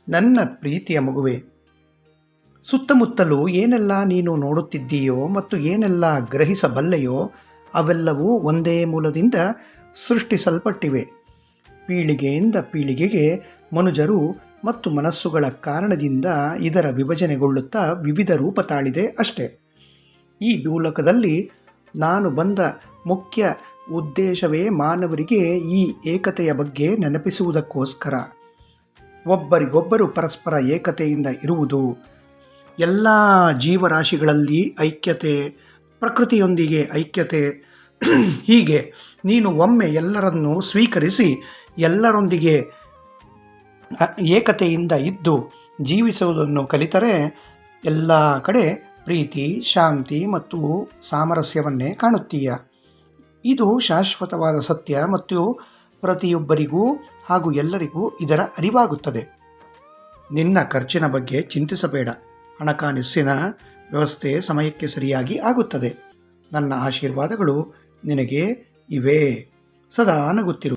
ನನ್ನ ಪ್ರೀತಿಯ ಮಗುವೆ, ಸುತ್ತಮುತ್ತಲೂ ಏನೆಲ್ಲ ನೀನು ನೋಡುತ್ತಿದ್ದೀಯೋ ಮತ್ತು ಏನೆಲ್ಲ ಗ್ರಹಿಸಬಲ್ಲೆಯೋ ಅವೆಲ್ಲವೂ ಒಂದೇ ಮೂಲದಿಂದ ಸೃಷ್ಟಿಸಲ್ಪಟ್ಟಿವೆ. ಪೀಳಿಗೆಯಿಂದ ಪೀಳಿಗೆಗೆ ಮನುಜರು ಮತ್ತು ಮನಸ್ಸುಗಳ ಕಾರಣದಿಂದ ಇದರ ವಿಭಜನೆಗೊಳ್ಳುತ್ತಾ ವಿವಿಧ ರೂಪ ತಾಳಿದೆ ಅಷ್ಟೆ. ಈ ಭೂಲೋಕದಲ್ಲಿ ನಾನು ಬಂದ ಮುಖ್ಯ ಉದ್ದೇಶವೇ ಮಾನವರಿಗೆ ಈ ಏಕತೆಯ ಬಗ್ಗೆ ನೆನಪಿಸುವುದಕ್ಕೋಸ್ಕರ. ಒಬ್ಬರಿಗೊಬ್ಬರು ಪರಸ್ಪರ ಏಕತೆಯಿಂದ ಇರುವುದು, ಎಲ್ಲ ಜೀವರಾಶಿಗಳಲ್ಲಿ ಐಕ್ಯತೆ, ಪ್ರಕೃತಿಯೊಂದಿಗೆ ಐಕ್ಯತೆ, ಹೀಗೆ ನೀನು ಒಮ್ಮೆ ಎಲ್ಲರನ್ನೂ ಸ್ವೀಕರಿಸಿ ಎಲ್ಲರೊಂದಿಗೆ ಏಕತೆಯಿಂದ ಇದ್ದು ಜೀವಿಸುವುದನ್ನು ಕಲಿತರೆ ಎಲ್ಲ ಕಡೆ ಪ್ರೀತಿ, ಶಾಂತಿ ಮತ್ತು ಸಾಮರಸ್ಯವನ್ನೇ ಕಾಣುತ್ತೀಯ. ಇದು ಶಾಶ್ವತವಾದ ಸತ್ಯ ಮತ್ತು ಪ್ರತಿಯೊಬ್ಬರಿಗೂ ಹಾಗೂ ಎಲ್ಲರಿಗೂ ಇದರ ಅರಿವಾಗುತ್ತದೆ. ನಿನ್ನ ಖರ್ಚಿನ ಬಗ್ಗೆ ಚಿಂತಿಸಬೇಡ. ಹಣಕಾಸಿನ ವ್ಯವಸ್ಥೆ ಸಮಯಕ್ಕೆ ಸರಿಯಾಗಿ ಆಗುತ್ತದೆ. ನನ್ನ ಆಶೀರ್ವಾದಗಳು ನಿನಗೆ ಇವೆ. ಸದಾ ನಗುತ್ತಿರು.